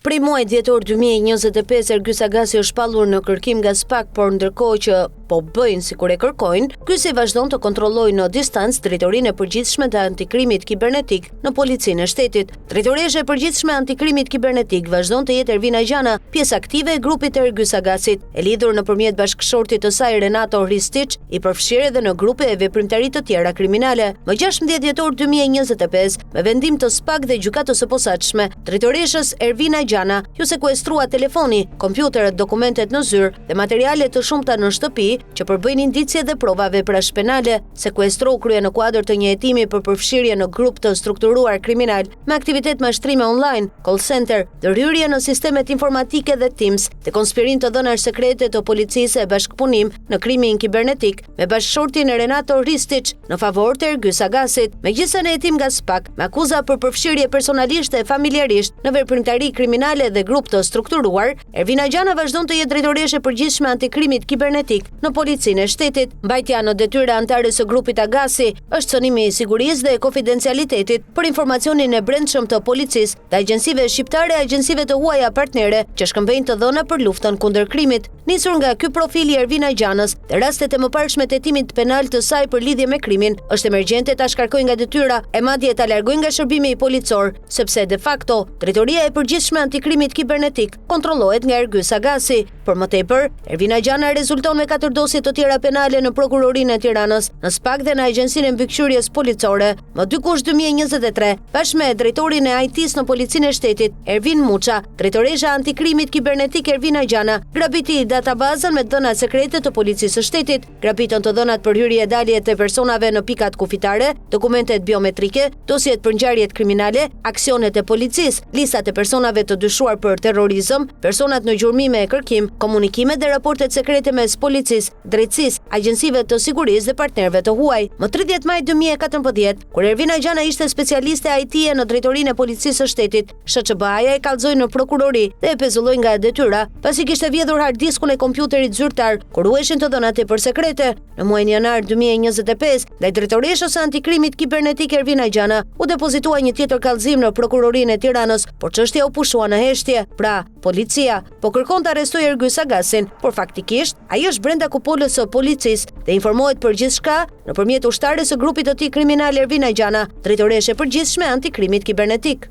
Prej muajit dhjetor 2025 Ergjys Agasi është shpallur në kërkim nga SPAK, por ndërkohë që po bëjnë sikur e kërkojnë, Kysi vazhdon të kontrollojë në distancë Drejtorinë e Përgjithshme të Antikrimit Kibernetik në Policinë e Shtetit. Drejtoresha e Përgjithshme e Antikrimit Kibernetik vazhdon të jetë Ervina Gjana, pjesë aktive e grupit të Ergjys Agasit, e lidhur nëpërmjet bashkëshortit të saj Renato Hristić, i përfshirë edhe në grupe e veprimtari të tjera kriminale. Më 16 dhjetor 2025, me vendim të SPAK dhe gjykatës së posaçme, drejtoreshës Ervina Gjana ju sekuestrua telefoni, kompjuterët, dokumentet në zyrë dhe materiale të shumta në shtëpi që përbëjnë indicje dhe prova veprash penale. Sekuestro krye në kuadër të një hetimi për përfshirje në grup të strukturuar kriminal me aktivitet mashtrime online, call center, ndërhyrje në sistemet informatike dhe Teams, dhe konspirim të dhënash sekrete të policisë e bashkëpunim në krimin kibernetik me bashkëshortin e Renato Hristić në favor të Ergjys Agasit. Megjithëse në hetim nga SPAK me akuza për përfshirje personalisht e familjarisht në veprimtari kriminale dhe grup të strukturuar, Ervina Gjana vazhdon të jetë drejtoreshe e përgjithshme antikrimit kibernetik në Policinë e Shtetit. Mbajtja në detyra antares së grupit Agasi është cënimi i sigurisë dhe konfidencialitetit për informacionin e brendshëm të policisë dhe agjencive shqiptare e agjencive të huaja partnere që shkëmbejnë të dhëna për luftën kundër krimit. Nisur nga ky profil i Ervina Gjanës dhe rastet e mëparshme të hetimit penal të saj për lidhje me krimin, është emergjente ta shkarkojë nga detyra e madje ta largojë nga shërbimi i policor, sepse de facto drejtoria e përgjithshme antikrimit kibernetik kontrollohet nga Ergjys Agasi. Për më tepër, Ervina Gjana rezulton me 4 dosje të tjera penale në Prokurorinë e Tiranës, në SPAK dhe në Agjencinë e Mbikëqyrjes Policore. Më 2 kush 2023, bashkë me drejtorin e IT-s në Policinë e Shtetit, Ervin Muça, drejtoresha antikrimit kibernetik Ervina Gjana, grabiti databazën me dhënat sekrete të Policisë së Shtetit, grabitën të dhënat për hyrje e dalje të personave në pikat kufitare, dokumentet biometrike, dosjet për ngjarjet kriminale, aksionet e policisë, listat e personave të dyshuar për terrorizëm, personat në gjurmime e kërkim, komunikimet dhe raportet sekrete mes policisë, drejtësisë, agjencive të sigurisë dhe partnerëve të huaj. Më 30 maj 2014, kur Ervina Gjana ishte specialiste IT-e në drejtorinë e Policisë së Shtetit, SHQB-ja e kallëzoi në prokurori dhe e pezulloi nga detyra, pasi kishte vjedhur hard diskun e kompjuterit zyrtar, kur ruheshin të dhënat tepër sekrete. Në muajin janar 2025, ndaj drejtoreshës së antikrimit kibernetik Ervina Gjana u depozitua një tjetër kallëzim në Prokurorinë e Tiranës, por çështja u pushua në heshtje. Pra, policia po kërkon të arrestojë Ergjys Agasin, por faktikisht ai është brenda kupolës së policisë dhe informohet për gjithçka nëpërmjet ushtares së grupit të tij kriminal Ervina Gjana, drejtoreshe e përgjithshme antikrimit kibernetik.